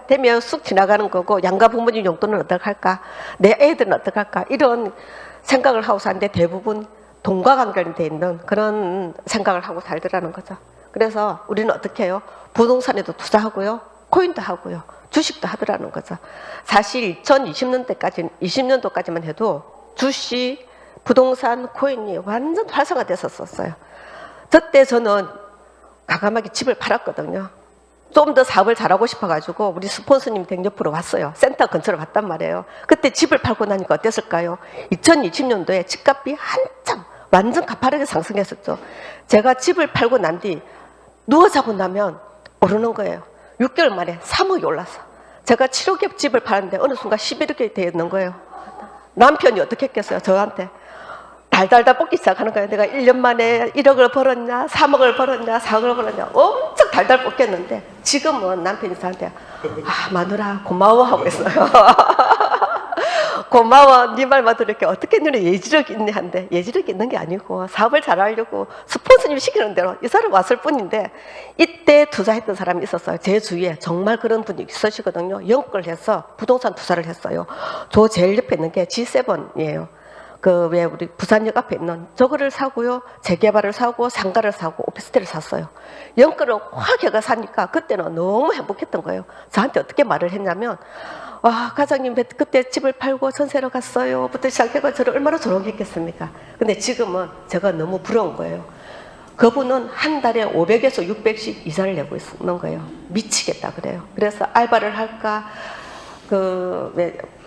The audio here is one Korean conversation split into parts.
되면 쑥 지나가는 거고 양가 부모님 용돈은 어떡할까? 내 애들은 어떡할까? 이런 생각을 하고 사는데 대부분 돈과 관련돼 있는 그런 생각을 하고 살더라는 거죠. 그래서 우리는 어떻게 해요? 부동산에도 투자하고요. 코인도 하고요. 주식도 하더라는 거죠. 사실 2020년도까지만 해도 주식, 부동산, 코인이 완전 활성화됐었어요. 저때 저는 과감하게 집을 팔았거든요. 좀 더 사업을 잘하고 싶어가지고 우리 스폰서님 댁 옆으로 왔어요. 센터 근처로 갔단 말이에요. 그때 집을 팔고 나니까 어땠을까요? 2020년도에 집값이 한참 완전 가파르게 상승했었죠. 제가 집을 팔고 난 뒤 누워 자고 나면 오르는 거예요. 6개월 만에 3억이 올랐어. 제가 7억에 집을 파는데 어느 순간 11억이 되는 거예요. 남편이 어떻게 했겠어요? 저한테 달달달 뽑기 시작하는 거예요. 내가 1년 만에 1억을 벌었냐, 3억을 벌었냐, 4억을 벌었냐 엄청 달달 뽑겠는데 지금은 남편이 저한테 마누라 고마워 하고 있어요. 고마워. 네 말만 들을게. 어떻게 너네 예지력이 있니 한데 예지력이 있는 게 아니고 사업을 잘하려고 스폰서님이 시키는 대로 이 사람 왔을 뿐인데 이때 투자했던 사람이 있었어요. 제 주위에 정말 그런 분이 있으시거든요. 영끌 해서 부동산 투자를 했어요. 저 제일 옆에 있는 게 G7이에요. 그 왜 우리 부산역 앞에 있는 저거를 사고요. 재개발을 사고 상가를 사고 오피스텔을 샀어요. 영끌을 확 해가 사니까 그때는 너무 행복했던 거예요. 저한테 어떻게 말을 했냐면 과장님 그때 집을 팔고 전세로 갔어요 부터 시작해서 저를 얼마나 조롱했겠습니까? 근데 지금은 제가 너무 부러운 거예요. 그분은 한 달에 500에서 600씩 이자를 내고 있는 거예요. 미치겠다 그래요. 그래서 알바를 할까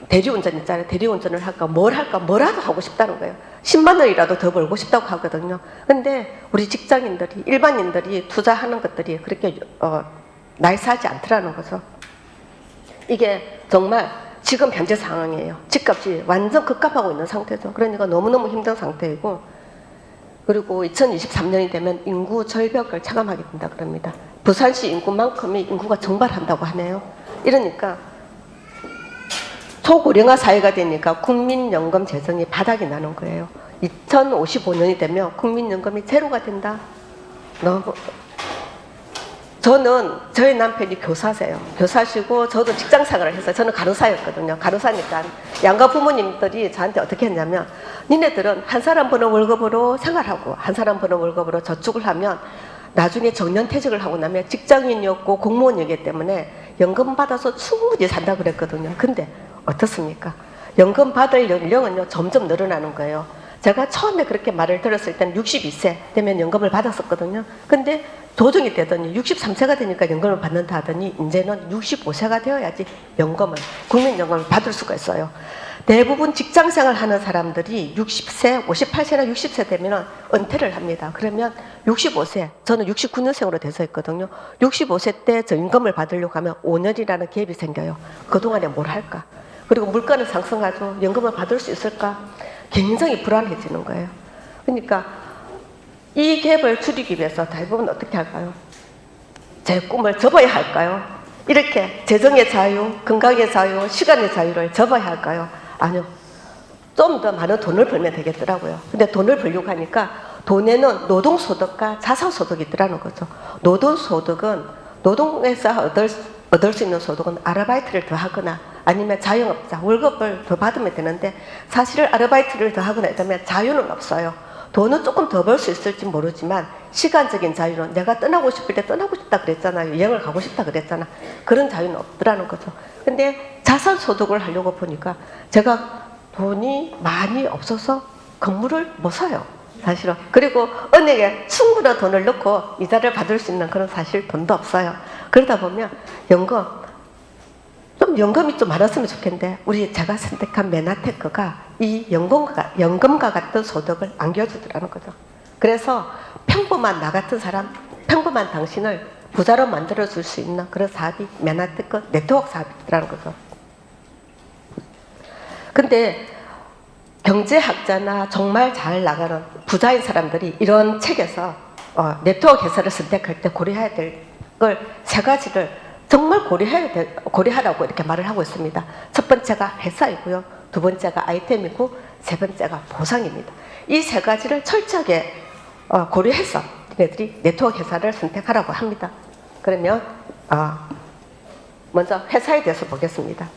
대리운전 있잖아요. 대리운전을 할까 뭘 할까 뭐라도 하고 싶다는 거예요. 10만 원이라도 더 벌고 싶다고 하거든요. 근데 우리 직장인들이 일반인들이 투자하는 것들이 그렇게 나이스하지 않더라는 거죠. 이게 정말 지금 현재 상황이에요. 집값이 완전 급값하고 있는 상태죠. 그러니까 너무너무 힘든 상태이고 그리고 2023년이 되면 인구 절벽을 체감하게 된다 그럽니다. 부산시 인구만큼이 인구가 증발한다고 하네요. 이러니까 초고령화 사회가 되니까 국민연금 재정이 바닥이 나는 거예요. 2055년이 되면 국민연금이 제로가 된다. 저는 저희 남편이 교사세요. 교사시고 저도 직장생활을 했어요. 저는 간호사였거든요. 간호사니까 양가 부모님들이 저한테 어떻게 했냐면 니네들은 한 사람 버는 월급으로 생활하고 한 사람 버는 월급으로 저축을 하면 나중에 정년퇴직을 하고 나면 직장인이었고 공무원이기 때문에 연금 받아서 충분히 산다 그랬거든요. 근데 어떻습니까? 연금 받을 연령은요 점점 늘어나는 거예요. 제가 처음에 그렇게 말을 들었을 때는 62세 되면 연금을 받았었거든요. 근데 조정이 되더니 63세가 되니까 연금을 받는다 하더니 이제는 65세가 되어야지 연금을 국민연금을 받을 수가 있어요. 대부분 직장생활 하는 사람들이 60세, 58세나 60세 되면 은퇴를 합니다. 그러면 65세, 저는 69년생으로 돼서 있거든요. 65세 때 저 연금을 받으려고 하면 5년이라는 갭이 생겨요. 그동안에 뭘 할까? 그리고 물가는 상승하죠. 연금을 받을 수 있을까? 굉장히 불안해지는 거예요. 그러니까 이 갭을 줄이기 위해서 대부분 어떻게 할까요? 제 꿈을 접어야 할까요? 이렇게 재정의 자유, 건강의 자유, 시간의 자유를 접어야 할까요? 아니요. 좀 더 많은 돈을 벌면 되겠더라고요. 근데 돈을 벌려고 하니까 돈에는 노동소득과 자산소득이 있더라는 거죠. 노동소득은 노동에서 얻을 수 있는 소득은 아르바이트를 더 하거나 아니면 자영업자 월급을 더 받으면 되는데 사실 아르바이트를 더 하거나 했다면 자유는 없어요. 돈은 조금 더 벌 수 있을지 모르지만 시간적인 자유는 내가 떠나고 싶을 때 떠나고 싶다 그랬잖아요. 여행을 가고 싶다 그랬잖아. 그런 자유는 없더라는 거죠. 근데 자산소득을 하려고 보니까 제가 돈이 많이 없어서 건물을 못 사요. 사실은. 그리고 은행에 충분한 돈을 넣고 이자를 받을 수 있는 그런 사실 돈도 없어요. 그러다 보면 연금이 좀 많았으면 좋겠는데 제가 선택한 메나테크가 이 연금과 같은 소득을 안겨주더라는 거죠. 그래서 평범한 나 같은 사람, 평범한 당신을 부자로 만들어줄 수 있는 그런 사업이 메나테크 네트워크 사업이라는 거죠. 근데 경제학자나 정말 잘 나가는 부자인 사람들이 이런 책에서 네트워크 회사를 선택할 때 고려해야 될 걸 세 가지를 정말 고려하라고 이렇게 말을 하고 있습니다. 첫 번째가 회사이고요. 두 번째가 아이템이고 세 번째가 보상입니다. 이 세 가지를 철저하게 고려해서 얘네들이 네트워크 회사를 선택하라고 합니다. 그러면 먼저 회사에 대해서 보겠습니다.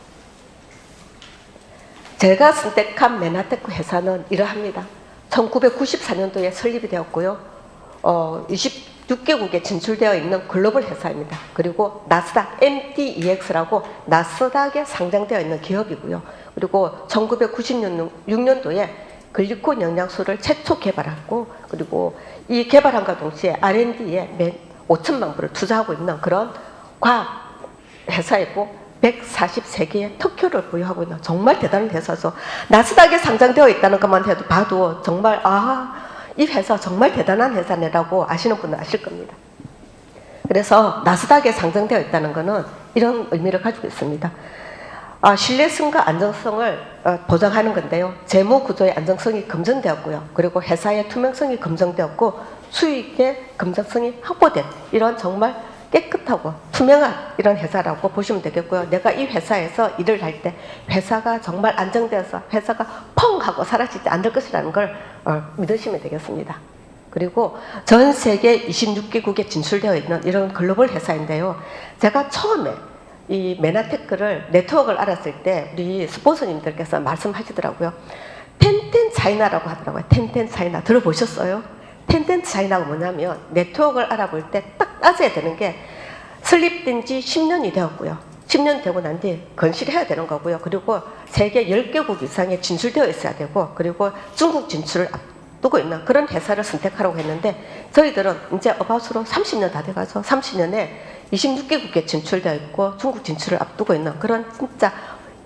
제가 선택한 메나테크 회사는 이러합니다. 1994년도에 설립이 되었고요. 26개국에 진출되어 있는 글로벌 회사입니다. 그리고 나스닥 MDEX라고 나스닥에 상장되어 있는 기업이고요. 그리고 1996년도에 글리콘 영양소를 최초 개발하고, 그리고 이 개발함과 동시에 R&D에 매 5천만 불을 투자하고 있는 그런 과학 회사이고 143개의 특효를 보유하고 있는 정말 대단한 회사죠. 나스닥에 상장되어 있다는 것만 해도 봐도 정말 이 회사 정말 대단한 회사네라고 아시는 분은 아실 겁니다. 그래서 나스닥에 상장되어 있다는 것은 이런 의미를 가지고 있습니다. 신뢰성과 안정성을 보장하는 건데요. 재무 구조의 안정성이 검증되었고요. 그리고 회사의 투명성이 검증되었고 수익의 검증성이 확보된 이런 정말 깨끗하고 투명한 이런 회사라고 보시면 되겠고요. 내가 이 회사에서 일을 할 때 회사가 정말 안정되어서 회사가 펑 하고 사라지지 않을 것이라는 걸 믿으시면 되겠습니다. 그리고 전 세계 26개국에 진출되어 있는 이런 글로벌 회사인데요. 제가 처음에 이 메나테크를 네트워크를 알았을 때 우리 스폰서님들께서 말씀하시더라고요. 텐텐 차이나라고 하더라고요. 텐텐 차이나 들어보셨어요? 텐텐 차이나가 뭐냐면 네트워크를 알아볼 때 딱 따져야 되는 게 설립된 지 10년이 되었고요. 10년 되고 난 뒤 건실해야 되는 거고요. 그리고 세계 10개국 이상에 진출되어 있어야 되고, 그리고 중국 진출을 앞두고 있는 그런 회사를 선택하라고 했는데 저희들은 이제 어바웃으로 30년 다 돼가서 30년에 26개국에 진출되어 있고 중국 진출을 앞두고 있는 그런 진짜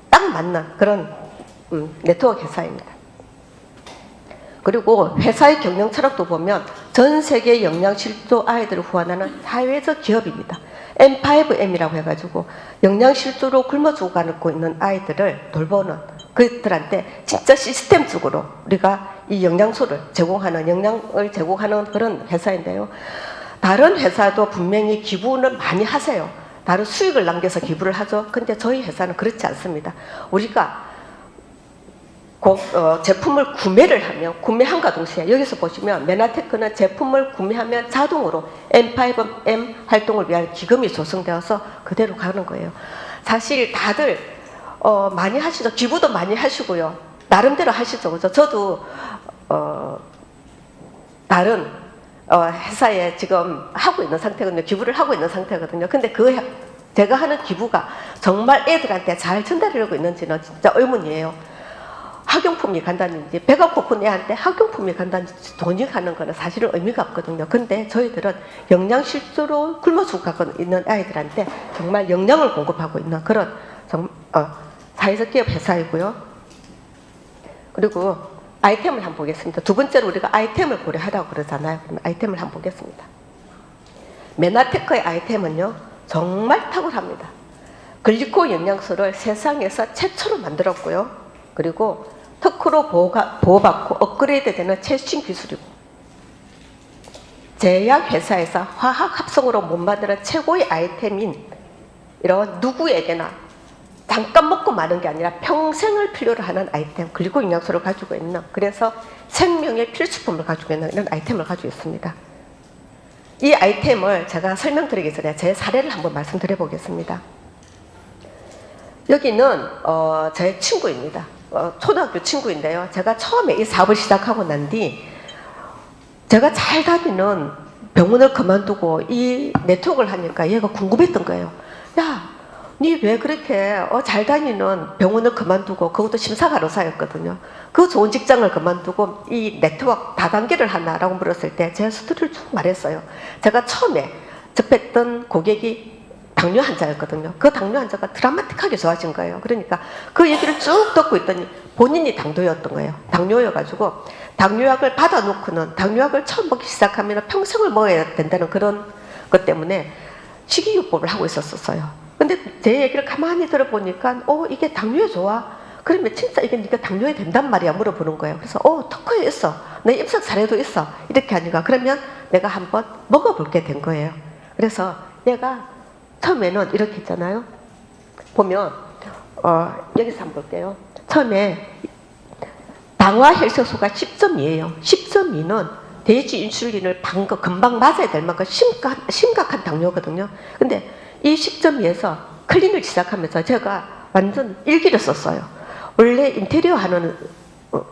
딱 맞는 그런 네트워크 회사입니다. 그리고 회사의 경영 철학도 보면 전 세계 영양실조 아이들을 후원하는 사회적 기업입니다. M5M이라고 해가지고 영양실조로 굶어 죽어가고 있는 아이들을 돌보는, 그들한테 진짜 시스템적으로 우리가 이 영양소를 제공하는, 영양을 제공하는 그런 회사인데요. 다른 회사도 분명히 기부는 많이 하세요. 다른 수익을 남겨서 기부를 하죠. 근데 저희 회사는 그렇지 않습니다. 우리가 제품을 구매를 하면, 구매함과 동시에 여기서 보시면 메나테크는 제품을 구매하면 자동으로 M5M 활동을 위한 기금이 조성되어서 그대로 가는 거예요. 사실 다들 많이 하시죠. 기부도 많이 하시고요. 나름대로 하시죠. 그죠? 저도 다른 회사에 지금 하고 있는 상태거든요. 기부를 하고 있는 상태거든요. 근데 제가 하는 기부가 정말 애들한테 잘 전달하려고 있는지는 진짜 의문이에요. 학용품이 간다든지 배가 고픈 애한테 학용품이 간다든지 돈이 가는 거는 사실은 의미가 없거든요. 근데 저희들은 영양실조로 굶어 죽고 있는 아이들한테 정말 영양을 공급하고 있는 그런 사회적 기업 회사이고요. 그리고 아이템을 한번 보겠습니다. 두 번째로 우리가 아이템을 고려하라고 그러잖아요. 그러면 아이템을 한번 보겠습니다. 메나테크의 아이템은요, 정말 탁월합니다. 글리코 영양소를 세상에서 최초로 만들었고요. 그리고 특허로 보호받고 업그레이드되는 최신 기술이고, 제약회사에서 화학합성으로 못 만드는 최고의 아이템인 이런 누구에게나 잠깐 먹고 마는 게 아니라 평생을 필요로 하는 아이템, 그리고 영양소를 가지고 있는, 그래서 생명의 필수품을 가지고 있는 이런 아이템을 가지고 있습니다. 이 아이템을 제가 설명드리기 전에 제 사례를 한번 말씀드려 보겠습니다. 여기는 제 친구입니다. 초등학교 친구인데요. 제가 처음에 이 사업을 시작하고 난 뒤 제가 잘 다니는 병원을 그만두고 이 네트워크를 하니까 얘가 궁금했던 거예요. 야, 니 왜 그렇게 잘 다니는 병원을 그만두고, 그것도 심사간호사였거든요. 그 좋은 직장을 그만두고 이 네트워크 다단계를 하나라고 물었을 때 제 스토리를 쭉 말했어요. 제가 처음에 접했던 고객이 당뇨 환자였거든요. 그 당뇨 환자가 드라마틱하게 좋아진 거예요. 그러니까 그 얘기를 쭉 듣고 있더니 본인이 당뇨였던 거예요. 당뇨여가지고 당뇨약을 받아놓고는, 당뇨약을 처음 먹기 시작하면 평생을 먹어야 된다는 그런 것 때문에 식이요법을 하고 있었어요. 근데 제 얘기를 가만히 들어보니까 이게 당뇨에 좋아? 그러면 진짜 이게 네가 당뇨에 된단 말이야? 물어보는 거예요. 그래서 특허에 있어. 내 입사 사례도 있어. 이렇게 하니까 그러면 내가 한번 먹어볼게 된 거예요. 그래서 얘가 처음에는 이렇게 했잖아요. 보면 여기서 한번 볼게요. 처음에 당화 혈색소가 10.2예요. 10.2는 돼지 인슐린을 금방 맞아야 될 만큼 심각한 당뇨거든요. 근데 이 10.2에서 클리닉 시작하면서 제가 완전 일기를 썼어요. 원래 인테리어 하는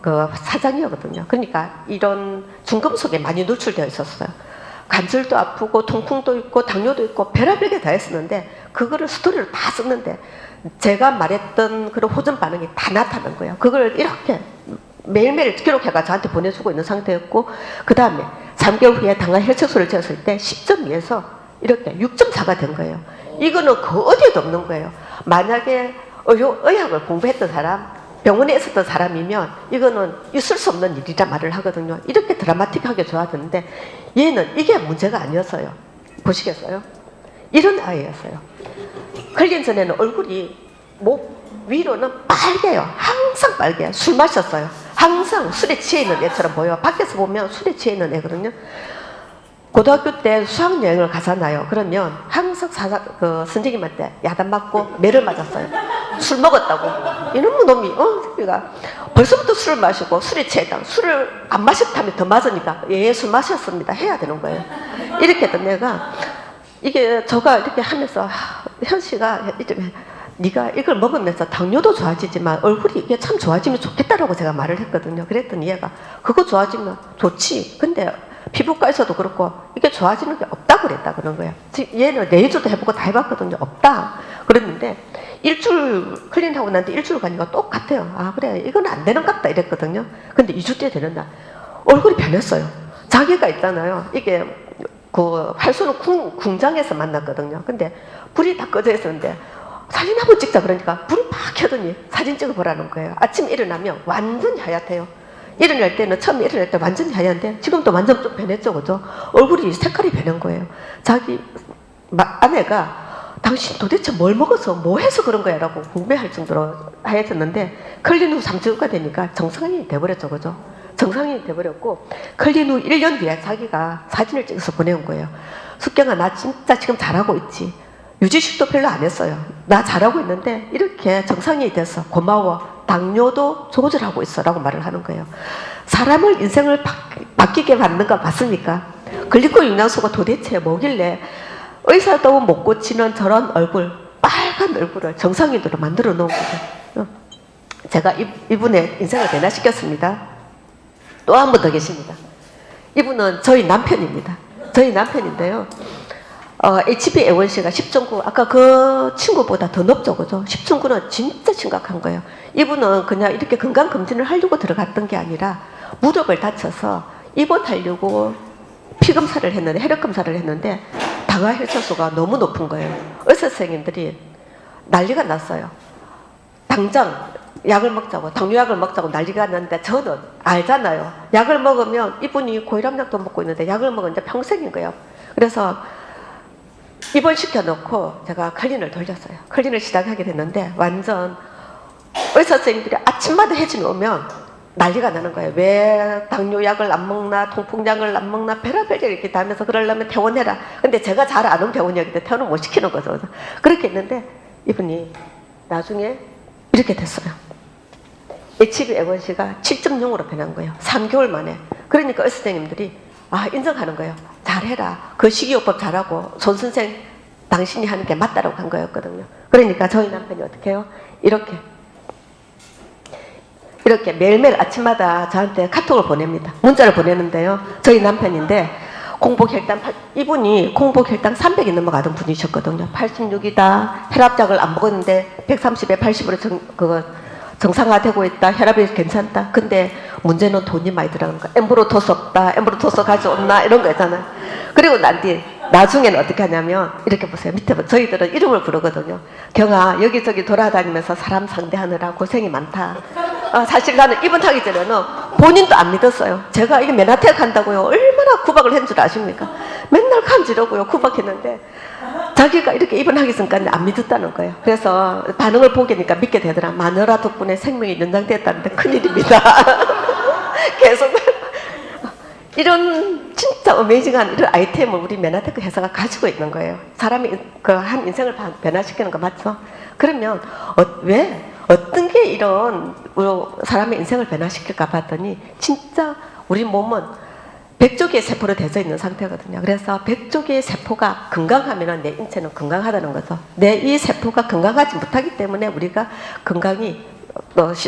그 사장이었거든요. 그러니까 이런 중금속에 많이 노출되어 있었어요. 관절도 아프고 통풍도 있고 당뇨도 있고 별의별 게 다 했었는데 그거를 스토리를 다 썼는데 제가 말했던 그런 호전 반응이 다 나타난 거예요. 그걸 이렇게 매일매일 기록해가 저한테 보내주고 있는 상태였고 그 다음에 3개월 후에 당화 혈색소를 재었을 때 10.2에서 이렇게 6.4가 된 거예요. 이거는 그 어디에도 없는 거예요. 만약에 의학을 공부했던 사람, 병원에 있었던 사람이면 이거는 있을 수 없는 일이라 말을 하거든요. 이렇게 드라마틱하게 좋아졌는데 얘는 이게 문제가 아니었어요. 보시겠어요? 이런 아이였어요. 걸린 전에는 얼굴이 목 위로는 빨개요. 항상 빨개요. 술 마셨어요. 항상 술에 취해 있는 애처럼 보여요. 밖에서 보면 술에 취해 있는 애거든요. 고등학교 때 수학여행을 가잖아요. 그러면 항상 선생님한테 야단 맞고 매를 맞았어요. 술 먹었다고. 이놈의 놈이, 새끼가 벌써부터 술을 마시고 술에 취했다. 술을 안 마셨다면 더 맞으니까, 예, 술 마셨습니다. 해야 되는 거예요. 이렇게 했던 내가, 이게 저가 이렇게 하면서, 현 씨가, 네가 이걸 먹으면서 당뇨도 좋아지지만 얼굴이 이게 참 좋아지면 좋겠다라고 제가 말을 했거든요. 그랬더니 얘가, 그거 좋아지면 좋지. 근데 피부과에서도 그렇고 이게 좋아지는 게 없다고 그랬다 그런 거예요. 얘는 레이저도 해보고 다 해봤거든요. 없다 그랬는데 일주일 클린하고 난 뒤 일주일 가니까 똑같아요. 아 그래 이건 안 되는 것 같다 이랬거든요. 근데 2주째 되는 날 얼굴이 변했어요. 자기가 있잖아요. 이게 그 활소는 궁장에서 만났거든요. 근데 불이 다 꺼져 있었는데 사진 한번 찍자 그러니까 불을 막 켜더니 사진 찍어보라는 거예요. 아침에 일어나면 완전 하얗대요. 일어날 때는 처음에 일어날 때 완전 하얀데 지금도 완전 좀 변했죠, 그죠? 얼굴이 색깔이 변한 거예요. 자기 아내가 당신 도대체 뭘 먹어서 뭐 해서 그런 거야? 라고 궁금해할 정도로 하얘졌는데 클린 후 3주가 되니까 정상인이 돼버렸죠, 그죠? 정상인이 돼버렸고 클린 후 1년 뒤에 자기가 사진을 찍어서 보내온 거예요. 숙경아 나 진짜 지금 잘하고 있지. 유지식도 별로 안 했어요. 나 잘하고 있는데 이렇게 정상인이 돼서 고마워. 당뇨도 조절하고 있어 라고 말을 하는 거예요. 사람을 인생을 바뀌게 만든 거 맞습니까? 글리코겐 영양소가 도대체 뭐길래 의사도 못 고치는 저런 얼굴, 빨간 얼굴을 정상인으로 만들어 놓은 거죠. 제가 이분의 인생을 변화시켰습니다. 또 한 분 더 계십니다. 이분은 저희 남편입니다. 저희 남편인데요. HbA1c가 10.9, 아까 그 친구보다 더 높죠, 그죠? 10.9는 진짜 심각한 거예요. 이분은 그냥 이렇게 건강검진을 하려고 들어갔던 게 아니라 무릎을 다쳐서 입원하려고 피검사를 했는데, 혈액검사를 했는데, 당화혈색소가 너무 높은 거예요. 의사 선생님들이 난리가 났어요. 당장 약을 먹자고, 당뇨약을 먹자고 난리가 났는데, 저는 알잖아요. 약을 먹으면 이분이 고혈압약도 먹고 있는데, 약을 먹으면 평생인 거예요. 그래서 입원시켜 놓고 제가 클린을 돌렸어요. 클린을 시작하게 됐는데 완전 의사 선생님들이 아침마다 해진이 오면 난리가 나는 거예요. 왜 당뇨약을 안 먹나 통풍약을 안 먹나 별의별 이렇게 다 하면서 그러려면 퇴원해라. 근데 제가 잘 아는 병원이었기 때문에 퇴원을 못 시키는 거죠. 그렇게 했는데 이분이 나중에 이렇게 됐어요. HbA1c가 7.0으로 변한 거예요. 3개월 만에. 그러니까 의사 선생님들이 인정하는 거예요. 잘해라. 그 식이요법 잘하고 손 선생 당신이 하는 게 맞다라고 한 거였거든요. 그러니까 저희 남편이 어떻게 해요? 이렇게 매일매일 아침마다 저한테 카톡을 보냅니다. 문자를 보내는데요. 저희 남편인데 공복혈당 이분이 공복혈당 300이 넘어가던 분이셨거든요. 86이다. 혈압약을 안 먹었는데 130에 80으로 정상화되고 있다. 혈압이 괜찮다. 근데 문제는 돈이 많이 들어가는 거야. 엠브로토스 없다. 엠브로토스 가져온나 이런 거 있잖아요. 그리고 난 뒤에 나중에는 어떻게 하냐면 이렇게 보세요. 밑에 저희들은 이름을 부르거든요. 경아 여기저기 돌아다니면서 사람 상대하느라 고생이 많다. 사실 나는 입원 하기 전에는 본인도 안 믿었어요. 제가 이게 메나텍 한다고요. 얼마나 구박을 한 줄 아십니까? 맨날 간지러고요. 구박했는데 자기가 이렇게 입원하기 전까지 안 믿었다는 거예요. 그래서 반응을 보니까 믿게 되더라. 마누라 덕분에 생명이 연장됐다는데 큰일입니다. 계속 이런 진짜 어메이징한 이런 아이템을 우리 메나테크 회사가 가지고 있는 거예요. 사람이 한 인생을 변화시키는 거 맞죠? 그러면 왜 어떤 게 이런 사람의 인생을 변화시킬까 봤더니 진짜 우리 몸은 100조 개의 세포로 되어 있는 상태거든요. 그래서 100조 개의 세포가 건강하면 내 인체는 건강하다는 거죠. 내 이 세포가 건강하지 못하기 때문에 우리가 건강이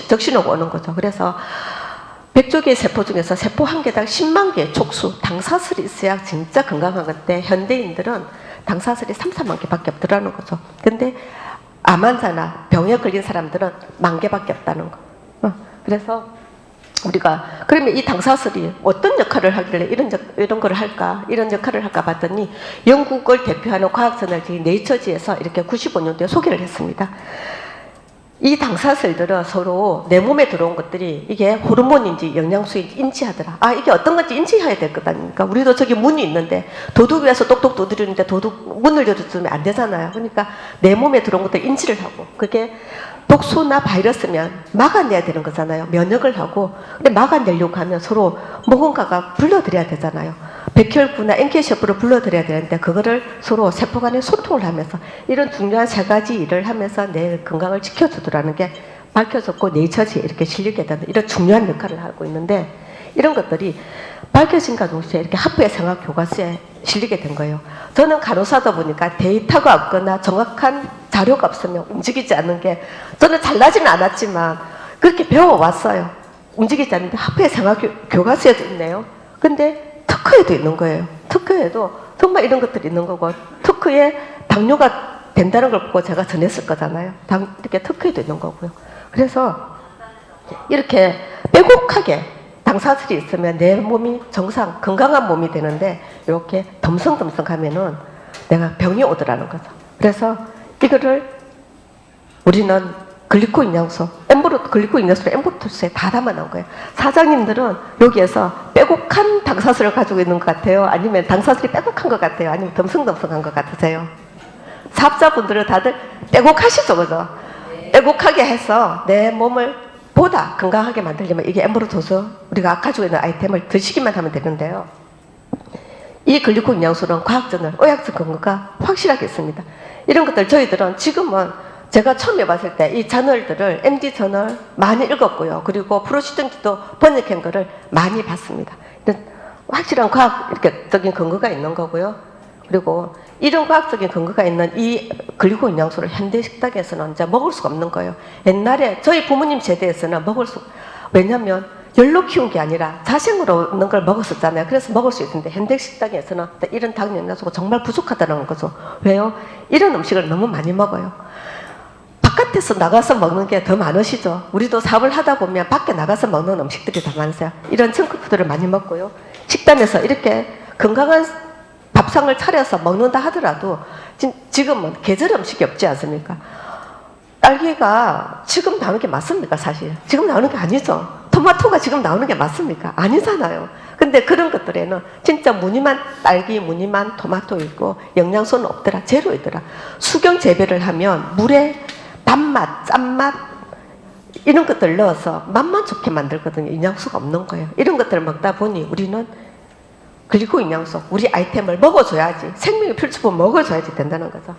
적신호가 오는 거죠. 그래서 100조 개의 세포 중에서 세포 한 개당 10만 개의 촉수, 당사슬이 있어야 진짜 건강한 건데 현대인들은 당사슬이 3, 4만 개밖에 없더라는 거죠. 근데 암 환자나 병에 걸린 사람들은 1만 개밖에 없다는 거. 그래서 우리가 그러면 이 당사슬이 어떤 역할을 하길래 이런 걸 할까, 이런 역할을 할까 봤더니 영국을 대표하는 과학저널지 네이처지에서 이렇게 95년도에 소개를 했습니다. 이 당사슬들은 서로 내 몸에 들어온 것들이 이게 호르몬인지 영양소인지 인지하더라. 아, 이게 어떤 건지 인지해야 될 것 아닙니까? 우리도 저기 문이 있는데 도둑 위에서 똑똑 두드리는데 도둑 문을 열어주면 안 되잖아요. 그러니까 내 몸에 들어온 것들 인지를 하고 그게 독소나 바이러스면 막아내야 되는 거잖아요. 면역을 하고. 근데 막아내려고 하면 서로 뭔가가 불러들여야 되잖아요. 백혈구나 NK-셰프를 불러들여야 되는데 그거를 서로 세포 간에 소통을 하면서 이런 중요한 3가지 일을 하면서 내 건강을 지켜주더라는 게 밝혀졌고 네이처지에 이렇게 실리게 되는 이런 중요한 역할을 하고 있는데 이런 것들이 밝혀진과 동시에 이렇게 학부의 생학 교과서에 실리게 된 거예요. 저는 간호사다 보니까 데이터가 없거나 정확한 자료가 없으면 움직이지 않는 게 저는 잘나지는 않았지만 그렇게 배워왔어요. 움직이지 않는데 학부의 생학 교과서에도 있네요. 근데 특허에도 있는 거예요. 특허에도 정말 이런 것들이 있는 거고 특허에 당뇨가 된다는 걸 보고 제가 전했을 거잖아요. 이렇게 특허에도 있는 거고요. 그래서 이렇게 빼곡하게 당사슬이 있으면 내 몸이 정상, 건강한 몸이 되는데 이렇게 덤성덤성 하면은 내가 병이 오더라는 거죠. 그래서 이거를 우리는 글리코인 양소, 글리코인 양소를 엠브로토스에 다 담아놓은 거예요. 사장님들은 여기에서 빼곡한 당사슬을 가지고 있는 것 같아요? 아니면 당사슬이 빼곡한 것 같아요? 아니면 덤성덤성한 것 같으세요? 사업자분들은 다들 빼곡하시죠, 그죠? 빼곡하게 해서 내 몸을 보다 건강하게 만들려면 이게 엠브로토스 우리가 가지고 있는 아이템을 드시기만 하면 되는데요. 이 글리코인 양소는 과학저널, 의학적 근거가 확실하게 있습니다. 이런 것들 저희들은 지금은 제가 처음에 봤을 때 이 저널들을 MD 저널 많이 읽었고요. 그리고 프로시전지도 번역한 거를 많이 봤습니다. 확실한 과학적인 근거가 있는 거고요. 그리고 이런 과학적인 근거가 있는 이 글리코인 양소를 현대 식탁에서는 이제 먹을 수가 없는 거예요. 옛날에 저희 부모님 세대에서는 왜냐면 열로 키운 게 아니라 자생으로 없는 걸 먹었었잖아요. 그래서 먹을 수 있는데 현대 식당에서는 이런 당 영양소가 정말 부족하다는 거죠. 왜요? 이런 음식을 너무 많이 먹어요. 바깥에서 나가서 먹는 게 더 많으시죠. 우리도 사업을 하다 보면 밖에 나가서 먹는 음식들이 더 많으세요. 이런 정크푸드를 많이 먹고요. 식당에서 이렇게 건강한 밥상을 차려서 먹는다 하더라도 지금은 계절 음식이 없지 않습니까? 딸기가 지금 나오는 게 맞습니까, 사실? 지금 나오는 게 아니죠. 토마토가 지금 나오는 게 맞습니까? 아니잖아요. 근데 그런 것들에는 진짜 무늬만 딸기, 무늬만 토마토 있고 영양소는 없더라, 제로이더라. 수경 재배를 하면 물에 단맛, 짠맛 이런 것들 넣어서 맛만 좋게 만들거든요. 영양소가 없는 거예요. 이런 것들을 먹다 보니 우리는 글리코인 양소, 우리 아이템을 먹어줘야지, 생명의 필수품 먹어줘야지 된다는 거죠.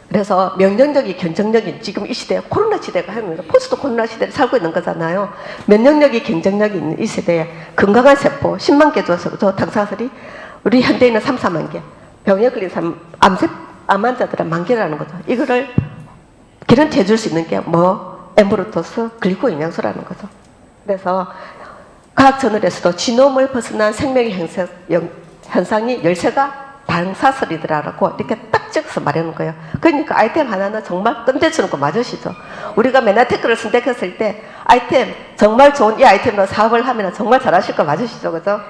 그래서 면역력이 경쟁력이 지금 이 시대에 코로나 시대가 하면서 포스트 코로나 시대를 살고 있는 거잖아요. 면역력이 경쟁력이 있는 이 시대에 건강한 세포 10만 개 줘서 당사슬이 우리 현대인은 3, 4만 개, 병에 걸린 사람, 암 환자들은 1만 개라는 거죠. 이거를 기런티 해줄 수 있는 게 엠브로토스 글리코인 양소라는 거죠. 그래서 과학저널에서도 지놈을 벗어난 생명의 현상이 13가 당사슬이더라고 이렇게 딱 찍어서 말하는 거예요. 그러니까 아이템 하나는 정말 끝내주는 거 맞으시죠? 우리가 메나테크를 선택했을 때 아이템 정말 좋은 이 아이템으로 사업을 하면 정말 잘하실 거 맞으시죠? 그죠?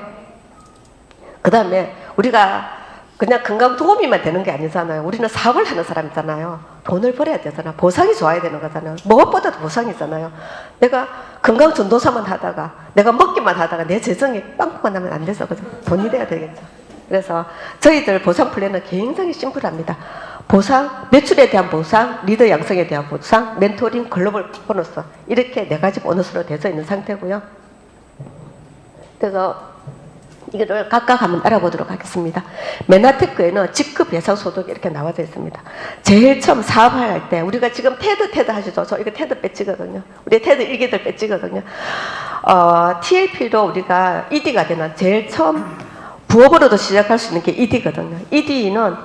그 다음에 우리가 그냥 건강 도우미만 되는 게 아니잖아요. 우리는 사업을 하는 사람이잖아요. 돈을 벌어야 되잖아. 보상이 좋아야 되는 거잖아요. 무엇보다도 보상이잖아요. 내가 건강 전도사만 하다가 내가 먹기만 하다가 내 재정이 빵꾸가 나면 안 돼서 그죠? 돈이 돼야 되겠죠. 그래서 저희들 보상 플랜은 굉장히 심플합니다. 보상, 매출에 대한 보상, 리더 양성에 대한 보상, 멘토링, 글로벌 보너스 이렇게 4가지 보너스로 되어 있는 상태고요. 그래서 이거를 각각 한번 알아보도록 하겠습니다. 메나테크에는 직급 예상 소득이 이렇게 나와져 있습니다. 제일 처음 사업을 할 때 우리가 지금 테드 하시죠? 저 이거 테드 배지거든요. 우리 테드 일기들 배지거든요. TLP로 우리가 ED가 되는 제일 처음 부업으로도 시작할 수 있는 게 ED거든요. ED는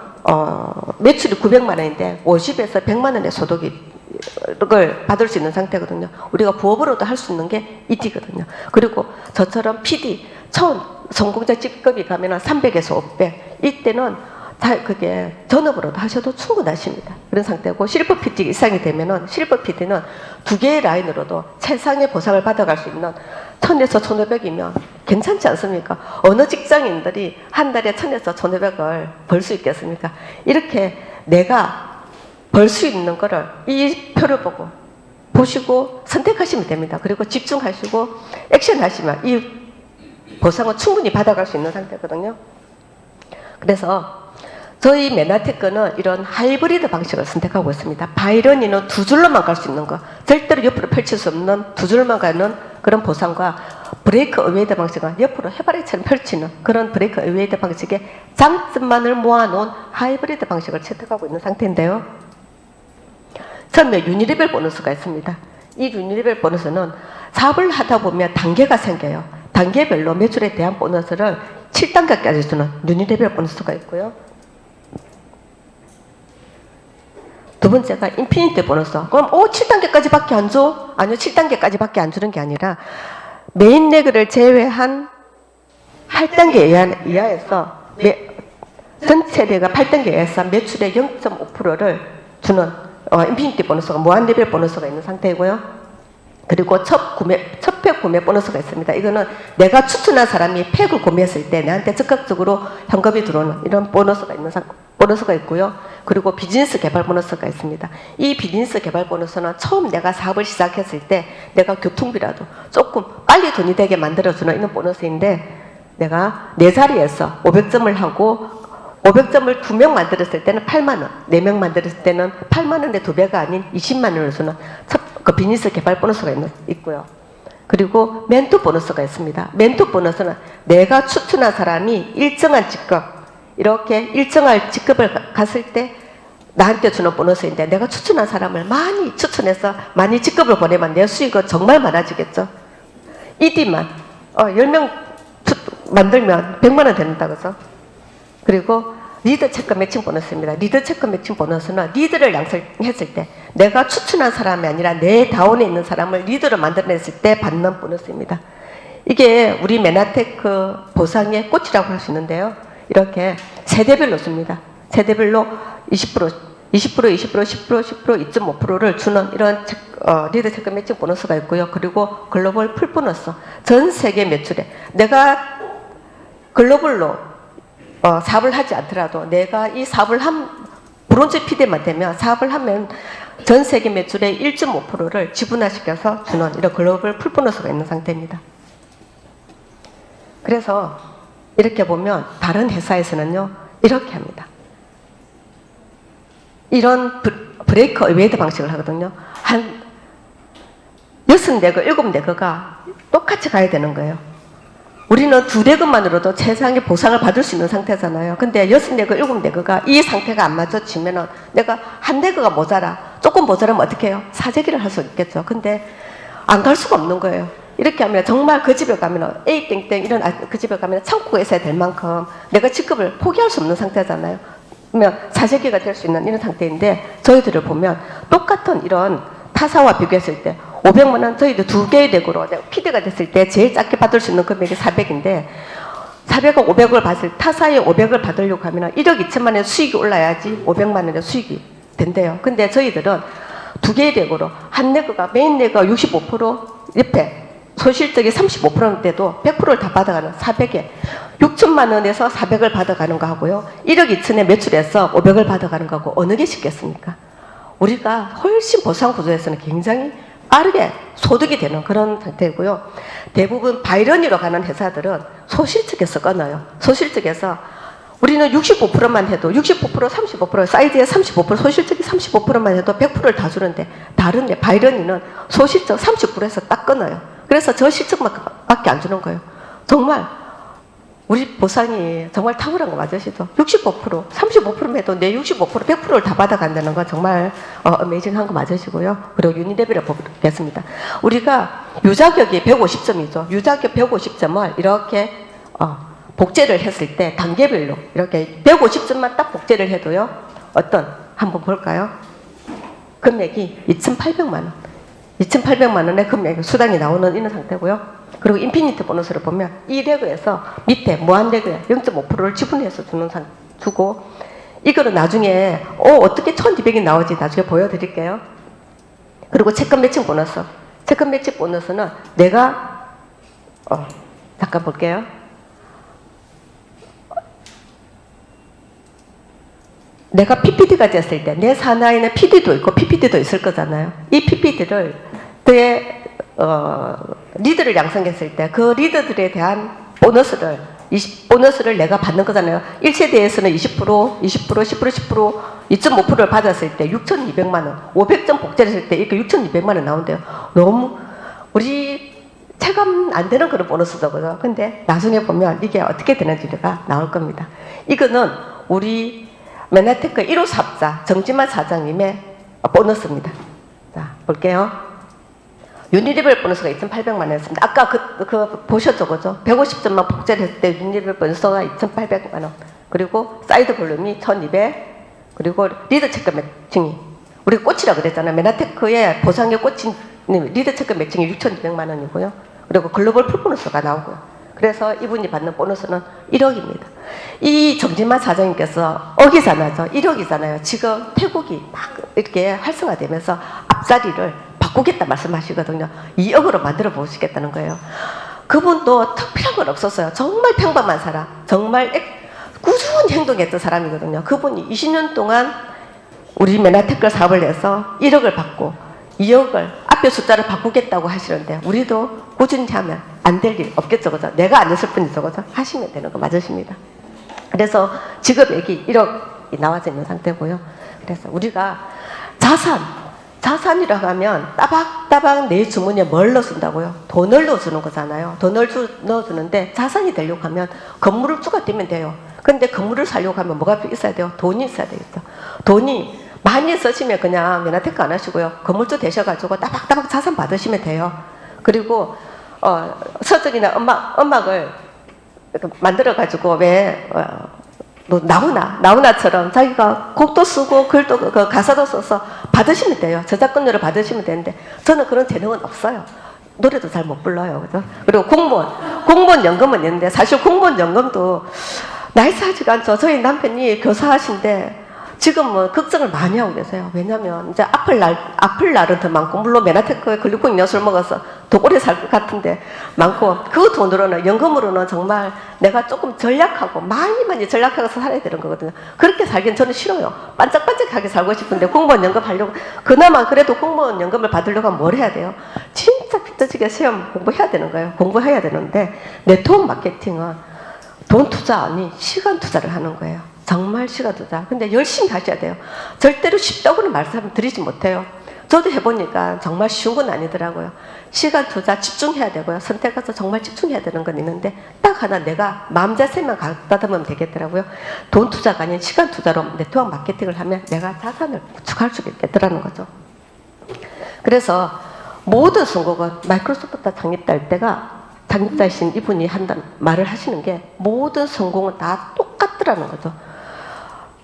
매출이 900만 원인데 50에서 100만 원의 소득을 받을 수 있는 상태거든요. 우리가 부업으로도 할 수 있는 게 ED거든요. 그리고 저처럼 PD 처음 성공자 직급이 가면 300에서 500 이때는 다 그게 전업으로도 하셔도 충분하십니다. 그런 상태고 실버 PD 이상이 되면은 실버 PD는 두 개의 라인으로도 최상의 보상을 받아갈 수 있는 1000에서 1500이면 괜찮지 않습니까? 어느 직장인들이 한 달에 1000에서 1500을 벌 수 있겠습니까? 이렇게 내가 벌 수 있는 거를 이 표를 보시고 선택하시면 됩니다. 그리고 집중하시고 액션하시면 이 보상을 충분히 받아갈 수 있는 상태거든요. 그래서 저희 메나테크는 이런 하이브리드 방식을 선택하고 있습니다. 바이러니는 두 줄로만 갈 수 있는 거, 절대로 옆으로 펼칠 수 없는 두 줄로만 가는 그런 보상과 브레이크 어웨이드 방식은 옆으로 해바라기처럼 펼치는 그런 브레이크 어웨이드 방식의 장점만을 모아놓은 하이브리드 방식을 채택하고 있는 상태인데요. 처음에 유니레벨 보너스가 있습니다. 이 유니레벨 보너스는 사업을 하다 보면 단계가 생겨요. 단계별로 매출에 대한 보너스를 7단계까지 주는 유니레벨 보너스가 있고요. 두 번째가 인피니트 보너스. 그럼 7단계까지밖에 안 줘? 아니요, 7단계까지밖에 안 주는 게 아니라 메인 레그를 제외한 8단계 이하에서 전체 레가 8단계 이하에서 매출의 0.5%를 주는 인피니티 보너스가 무한 레벨 보너스가 있는 상태이고요. 그리고 첫 팩 구매 보너스가 있습니다. 이거는 내가 추천한 사람이 팩을 구매했을 때 내한테 적극적으로 현금이 들어오는 이런 보너스가 있고요. 그리고 비즈니스 개발 보너스가 있습니다. 이 비즈니스 개발 보너스는 처음 내가 사업을 시작했을 때 내가 교통비라도 조금 빨리 돈이 되게 만들어주는 이런 보너스인데 내가 내 자리에서 500점을 하고 500점을 2명 만들었을 때는 8만 원, 4명 만들었을 때는 8만 원의 2배가 아닌 20만 원을 주는 그 비즈니스 개발 보너스가 있고요. 그리고 멘토 보너스가 있습니다. 멘토 보너스는 내가 추천한 사람이 일정한 직급, 이렇게 일정한 직급을 갔을 때 나한테 주는 보너스인데 내가 추천한 사람을 많이 추천해서 많이 직급을 보내면 내 수익은 정말 많아지겠죠. ED만 10명 만들면 100만 원 된다고 해서. 그리고 리더 체크 매칭 보너스입니다. 리더 체크 매칭 보너스는 리더를 양성했을 때 내가 추천한 사람이 아니라 내 다운에 있는 사람을 리더로 만들어냈을 때 받는 보너스입니다. 이게 우리 메나테크 보상의 꽃이라고 할 수 있는데요. 이렇게 세대별로 줍니다. 세대별로 20%, 20%, 20%, 10%, 10%, 2.5%를 주는 이런 리더 체크 매칭 보너스가 있고요. 그리고 글로벌 풀 보너스. 전 세계 매출에 내가 글로벌로 사업을 하지 않더라도 내가 이 사업을 브론즈 PD만 되면 사업을 하면 전 세계 매출의 1.5%를 지분화시켜서 주는 이런 글로벌 풀 보너스가 있는 상태입니다. 그래서 이렇게 보면 다른 회사에서는요 이렇게 합니다. 이런 브레이크 어웨이드 방식을 하거든요. 한 6레그, 7레그가 똑같이 가야 되는 거예요. 우리는 2레그만으로도 최상의 보상을 받을 수 있는 상태잖아요. 근데 6레그, 7레그가 이 상태가 안 맞아지면은 내가 한 레그가 모자라. 조금 모자라면 어떻게 해요? 사재기를 할 수 있겠죠. 근데 안 갈 수가 없는 거예요. 이렇게 하면 정말 그 집에 가면 A 땡땡 이런 그 집에 가면 창고가 있어야 될 만큼 내가 직급을 포기할 수 없는 상태잖아요. 그러면 사재기가 될 수 있는 이런 상태인데 저희들을 보면 똑같은 이런 타사와 비교했을 때 500만 원 저희도 2개의 덱으로 PD가 됐을 때 제일 작게 받을 수 있는 금액이 400인데 400억 500을 받을 타사의 500을 받으려고 하면 1억 2천만 원의 수익이 올라야지 500만 원의 수익이 된대요. 근데 저희들은 2개의 덱으로 한 레그가 메인 레그가 65% 옆에 소실적이 35%인데도 100%를 다 받아가는 400에 6천만 원에서 400을 받아가는 거 하고요. 1억 2천에 매출해서 500을 받아가는 거하고 어느 게 쉽겠습니까? 우리가 훨씬 보상 구조에서는 굉장히 빠르게 소득이 되는 그런 상태이고요. 대부분 바이러니로 가는 회사들은 소실적에서 끊어요. 소실적에서 우리는 65%만 해도 65%, 35% 사이즈의 35% 소실적이 35%만 해도 100%를 다 주는데 다른 바이러니는 소실적 30%에서 딱 끊어요. 그래서 저 실적밖에 안 주는 거예요. 정말 우리 보상이 정말 탁월한 거 맞으시죠? 65%, 35%면 해도 내 65%, 100%를 다 받아간다는 건 정말 어메이징한 거 맞으시고요. 그리고 유니레벨을 보겠습니다. 우리가 유자격이 150점이죠. 유자격 150점을 이렇게 복제를 했을 때 단계별로 이렇게 150점만 딱 복제를 해도요. 한번 볼까요? 금액이 2,800만 원. 2,800만 원의 금액 수당이 나오는 이런 상태고요. 그리고 인피니트 보너스를 보면 이 레그에서 밑에 무한 레그에 0.5%를 지분해서 주고 이거는 나중에 어떻게 1,200이 나오지 나중에 보여드릴게요. 그리고 채권 매칭 보너스. 채권 매칭 보너스는 내가 잠깐 볼게요. 내가 PPD까지 했을 때 내 산하에는 PD도 있고 PPD도 있을 거잖아요. 이 PPD를 그의 리더를 양성했을 때 그 리더들에 대한 보너스를 내가 받는 거잖아요. 1세대에서는 20%, 10%를 받았을 때 6,200만 원, 500점 복제를 했을 때 이렇게 6,200만 원 나온대요. 너무 우리 체감 안 되는 그런 보너스죠, 그죠? 근데 나중에 보면 이게 어떻게 되는지가 나올 겁니다. 이거는 우리 맨하테크 1호 사업자 정지만 사장님의 보너스입니다. 자, 볼게요. 유니리벨 보너스가 2,800만 원이었습니다. 아까 그 보셨죠, 그죠? 150점만 복제를 했을 때 유니리벨 보너스가 2,800만 원. 그리고 사이드 볼륨이 1,200. 그리고 리더 체크 매칭이 우리 꽃이라 그랬잖아요. 맨하테크의 보상의 꽃인 리더 체크 매칭이 6,200만 원이고요. 그리고 글로벌 풀 보너스가 나오고요. 그래서 이분이 받는 보너스는 1억입니다. 이 정진만 사장님께서 억이잖아요. 1억이잖아요. 지금 태국이 막 이렇게 활성화되면서 앞자리를 바꾸겠다 말씀하시거든요. 2억으로 만들어 보시겠다는 거예요. 그분도 특별한 건 없었어요. 정말 평범한 사람, 정말 꾸준히 행동했던 사람이거든요. 그분이 20년 동안 우리 맨하테크 사업을 해서 1억을 받고 2억을 앞에 숫자를 바꾸겠다고 하시는데 우리도 꾸준히 하면 안 될 일 없겠죠, 그죠? 내가 안 했을 뿐이죠, 그죠? 하시면 되는 거 맞으십니다. 그래서 지급액이 1억이 나와져 있는 상태고요. 그래서 우리가 자산이라고 하면 따박따박 내 주머니에 뭘 넣어준다고요? 돈을 넣어주는 거잖아요. 돈을 넣어주는데 자산이 되려고 하면 건물을 추가되면 돼요. 근데 건물을 사려고 하면 뭐가 있어야 돼요? 돈이 있어야 되겠죠. 돈이 많이 쓰시면 그냥 맨하테크 안 하시고요. 건물주 되셔가지고 따박따박 자산 받으시면 돼요. 그리고 서적이나 음악을 만들어가지고 왜 나훈아처럼 자기가 곡도 쓰고 글도 가사도 써서 받으시면 돼요. 저작권료를 받으시면 되는데 저는 그런 재능은 없어요. 노래도 잘 못 불러요. 그죠? 그리고 공무원 연금은 있는데 사실 공무원 연금도 나이스하지가 않죠. 저희 남편이 교사하신데 지금은 걱정을 많이 하고 계세요. 왜냐면 이제 아플 날은 더 많고 물론 맨하테크에 글루콘 엿을 먹어서 도골이 살 것 같은데 많고 그 돈으로는 연금으로는 정말 내가 조금 전략하고 많이 전략하고서 살아야 되는 거거든요. 그렇게 살긴 저는 싫어요. 반짝반짝하게 살고 싶은데 공무원 연금 하려고 그나마 그래도 공무원 연금을 받으려고 하면 뭘 해야 돼요? 진짜 삐뚤지게 시험 공부해야 되는 거예요. 공부해야 되는데 네트워크 마케팅은 돈 투자 아니 시간 투자를 하는 거예요. 정말 시간 투자. 근데 열심히 하셔야 돼요. 절대로 쉽다고는 말씀드리지 못해요. 저도 해보니까 정말 쉬운 건 아니더라고요. 시간 투자 집중해야 되고요. 선택해서 정말 집중해야 되는 건 있는데 딱 하나 내가 마음 자세만 갖다 두면 되겠더라고요. 돈 투자가 아닌 시간 투자로 네트워크 마케팅을 하면 내가 자산을 구축할 수 있겠더라는 거죠. 그래서 모든 선곡은 마이크로소프트 창립자이신 이분이 말을 하시는 게 모든 성공은 다 똑같더라는 거죠.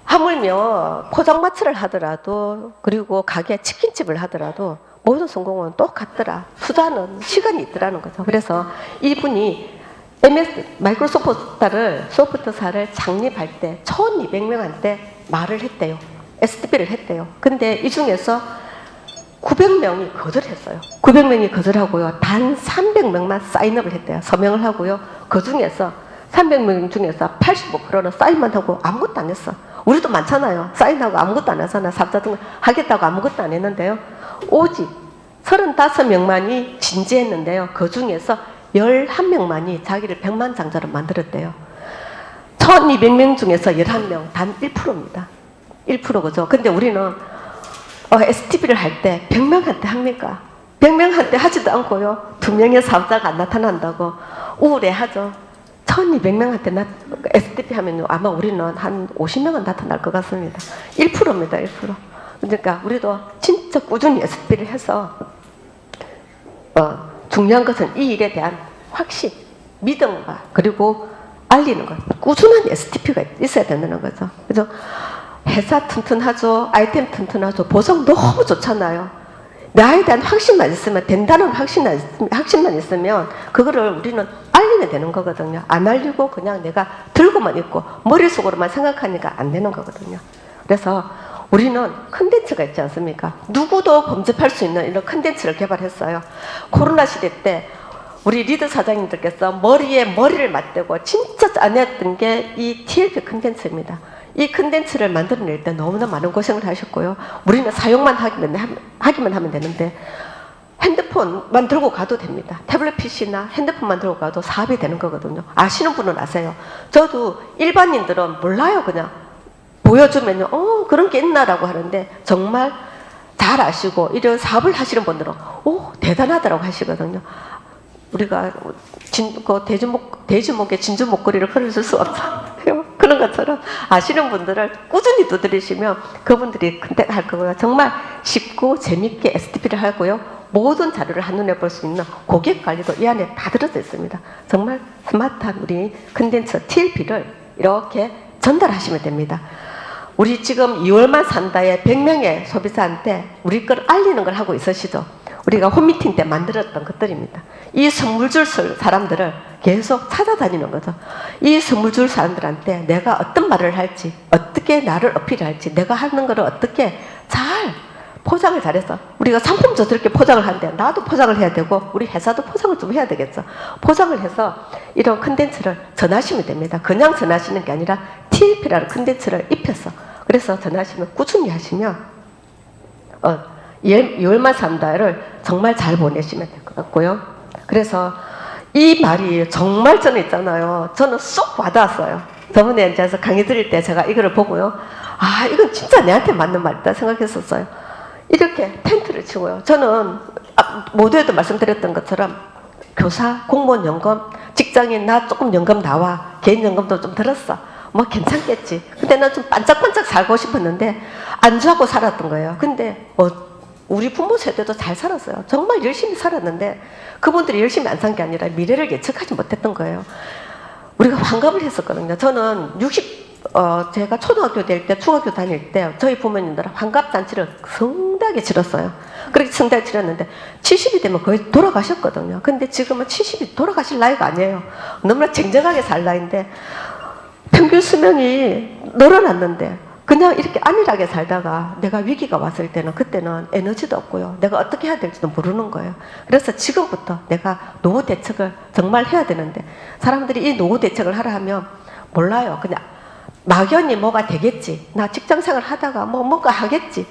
하물며 포장마차를 하더라도 그리고 가게 치킨집을 하더라도 모든 성공은 똑같더라. 투자는 시간이 있더라는 거죠. 그래서 이분이 소프트사를 창립할 때 1,200명한테 말을 했대요. STP를 했대요. 근데 이 중에서 900명이 거절했어요. 900명이 거절하고요. 단 300명만 사인업을 했대요. 서명을 하고요. 그 중에서 300명 중에서 85%는 사인만 하고 아무것도 안 했어. 우리도 많잖아요. 사인하고 아무것도 안 하잖아. 사업자 등록 하겠다고 아무것도 안 했는데요. 오직 35명만이 진지했는데요. 그 중에서 11명만이 자기를 백만장자로 만들었대요. 1200명 중에서 11명, 단 1%입니다. 1% 그죠? 근데 우리는 STP를 할 때 100명한테 합니까? 100명한테 하지도 않고요. 2명의 사업자가 안 나타난다고 우울해하죠. 1200명한테 STP 하면 아마 우리는 한 50명은 나타날 것 같습니다. 1%입니다. 1%. 그러니까 우리도 진짜 꾸준히 STP를 해서 중요한 것은 이 일에 대한 확신, 믿음과 그리고 알리는 것, 꾸준한 STP가 있어야 된다는 거죠. 그래서 회사 튼튼하죠, 아이템 튼튼하죠, 보상 너무 좋잖아요. 나에 대한 확신만 있으면, 된다는 확신만 있으면 그거를 우리는 알리면 되는 거거든요. 안 알리고 그냥 내가 들고만 있고 머릿속으로만 생각하니까 안 되는 거거든요. 그래서 우리는 컨텐츠가 있지 않습니까? 누구도 범접할 수 있는 이런 컨텐츠를 개발했어요. 코로나 시대 때 우리 리더 사장님들께서 머리에 머리를 맞대고 진짜 짠했던 게 이 TLP 컨텐츠입니다. 이 컨텐츠를 만들어낼 때 너무나 많은 고생을 하셨고요. 우리는 사용만 하기만 하면 되는데 핸드폰만 들고 가도 됩니다. 태블릿 PC나 핸드폰만 들고 가도 사업이 되는 거거든요. 아시는 분은 아세요. 저도 일반인들은 몰라요. 그냥 보여주면요, 그런 게 있나라고 하는데 정말 잘 아시고 이런 사업을 하시는 분들은 대단하다라고 하시거든요. 우리가 돼지목에 진주 목걸이를 걸어줄 수 없잖아요. 그런 것처럼 아시는 분들을 꾸준히 두드리시면 그분들이 근데 할 거고요. 정말 쉽고 재밌게 STP를 하고요. 모든 자료를 한눈에 볼 수 있는 고객 관리도 이 안에 다 들어져 있습니다. 정말 스마트한 우리 컨텐츠 TLP를 이렇게 전달하시면 됩니다. 우리 지금 2월만 산다에 100명의 소비자한테 우리 걸 알리는 걸 하고 있으시죠? 우리가 홈미팅 때 만들었던 것들입니다. 이 선물 줄 사람들을 계속 찾아다니는 거죠. 이 선물 줄 사람들한테 내가 어떤 말을 할지, 어떻게 나를 어필할지, 내가 하는 거를 어떻게 잘 포장을 잘해서, 우리가 상품도 저렇게 포장을 하는데 나도 포장을 해야 되고 우리 회사도 포장을 좀 해야 되겠죠. 포장을 해서 이런 컨텐츠를 전하시면 됩니다. 그냥 전하시는 게 아니라 TLP라는 컨텐츠를 입혀서, 그래서 전하시면 꾸준히 하시면 2월만 산다를 정말 잘 보내시면 될 것 같고요. 그래서 이 말이 정말 저는 있잖아요. 저는 쏙 와닿았어요. 저번에 이제 강의 드릴 때 제가 이거를 보고요. 아, 이건 진짜 내한테 맞는 말이다 생각했었어요. 이렇게 텐트를 치고요. 저는 모두에도 말씀드렸던 것처럼 교사, 공무원 연금, 직장인 나 조금 연금 나와. 개인 연금도 좀 들었어. 뭐 괜찮겠지. 근데 난 좀 반짝반짝 살고 싶었는데 안주하고 살았던 거예요. 근데 우리 부모 세대도 잘 살았어요. 정말 열심히 살았는데 그분들이 열심히 안 산 게 아니라 미래를 예측하지 못했던 거예요. 우리가 환갑을 했었거든요. 저는 제가 초등학교 될 때, 중학교 다닐 때 저희 부모님들은 환갑잔치를 성대하게 치렀어요. 그렇게 성대하게 치렀는데 70이 되면 거의 돌아가셨거든요. 근데 지금은 70이 돌아가실 나이가 아니에요. 너무나 쟁쟁하게 살 나이인데 평균 수명이 늘어났는데 그냥 이렇게 안일하게 살다가 내가 위기가 왔을 때는 그때는 에너지도 없고요. 내가 어떻게 해야 될지도 모르는 거예요. 그래서 지금부터 내가 노후 대책을 정말 해야 되는데 사람들이 이 노후 대책을 하라 하면 몰라요. 그냥 막연히 뭐가 되겠지. 나 직장생활 하다가 뭔가 하겠지.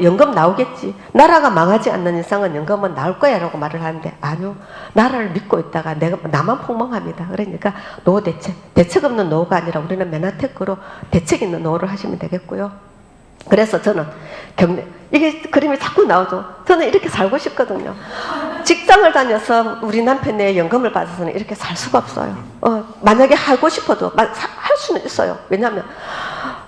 연금 나오겠지. 나라가 망하지 않는 이상은 연금은 나올 거야 라고 말을 하는데 아니요. 나라를 믿고 있다가 나만 폭망합니다. 그러니까 노후 대책 없는 노후가 아니라 우리는 메나테크로 대책 있는 노후를 하시면 되겠고요. 그래서 저는 이게 그림이 자꾸 나오죠. 저는 이렇게 살고 싶거든요. 직장을 다녀서 우리 남편의 연금을 받아서는 이렇게 살 수가 없어요. 만약에 하고 싶어도 할 수는 있어요. 왜냐하면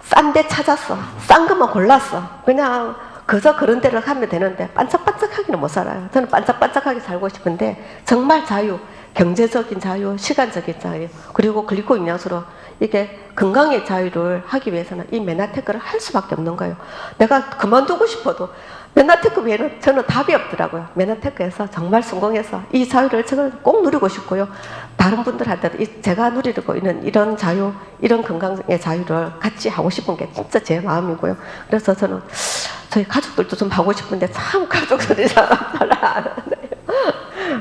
싼 데 찾았어. 싼 것만 골랐어. 그냥 그저 그런 데를 가면 되는데 반짝반짝하기는 못 살아요. 저는 반짝반짝하게 살고 싶은데 정말 자유, 경제적인 자유, 시간적인 자유, 그리고 글리코 영양소로 이게 건강의 자유를 하기 위해서는 이 메나테크를 할 수밖에 없는 거예요. 내가 그만두고 싶어도 메나테크 외에는 저는 답이 없더라고요. 메나테크에서 정말 성공해서 이 자유를 저는 꼭 누리고 싶고요. 다른 분들한테도 제가 누리고 있는 이런 자유, 이런 건강의 자유를 같이 하고 싶은 게 진짜 제 마음이고요. 그래서 저는 저희 가족들도 좀 하고 싶은데 참 가족들이 잘 안 하는데요.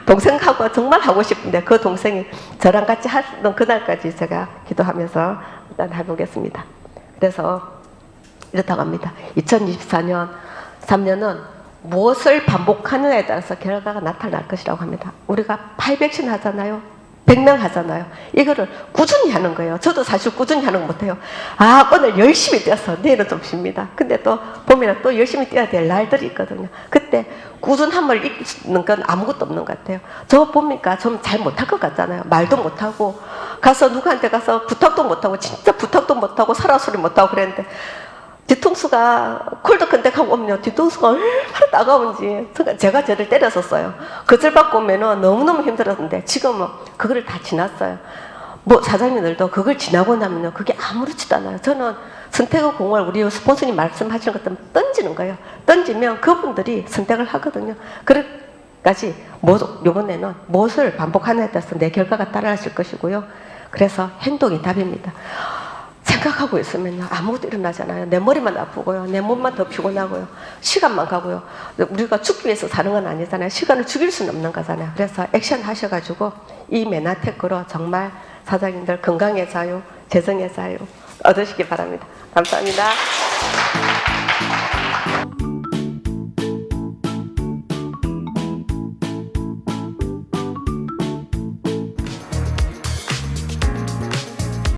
동생하고 정말 하고 싶은데 그 동생이 저랑 같이 하던 그날까지 제가 기도하면서 일단 해보겠습니다. 그래서 이렇다고 합니다. 2024년 3년은 무엇을 반복하느냐에 따라서 결과가 나타날 것이라고 합니다. 우리가 800신 하잖아요. 100명 하잖아요. 이거를 꾸준히 하는 거예요. 저도 사실 꾸준히 하는 거 못해요. 오늘 열심히 뛰어서 내일은 좀 쉽니다. 근데 또 보면 또 열심히 뛰어야 될 날들이 있거든요. 그때 꾸준함을 이기는 건 아무것도 없는 것 같아요. 저 보니까 좀 잘 못할 것 같잖아요. 말도 못하고 가서 누구한테 가서 부탁도 못하고 진짜 부탁도 못하고 사라 소리 못하고 그랬는데 뒤통수가 콜드 컨택하고 오면 뒤통수가 얼마나 따가운지 제가 저를 때렸었어요. 그절 받고 오면 너무너무 힘들었는데 지금은 그거를 다 지났어요. 뭐 사장님들도 그걸 지나고 나면요 그게 아무렇지도 않아요. 저는 선택의 공을 우리 스폰서님 말씀하시는 것처럼 던지는 거예요. 던지면 그분들이 선택을 하거든요. 그래까지 이번에는 무엇을 반복하느냐에 따라서 내 결과가 따라하실 것이고요. 그래서 행동이 답입니다. 생각하고 있으면요 아무것도 일어나잖아요. 내 머리만 아프고요, 내 몸만 더 피곤하고요, 시간만 가고요. 우리가 죽기 위해서 사는 건 아니잖아요. 시간을 죽일 수는 없는 거잖아요. 그래서 액션 하셔가지고 이 메나테크로 정말 사장님들 건강의 자유, 재정의 자유 얻으시기 바랍니다. 감사합니다.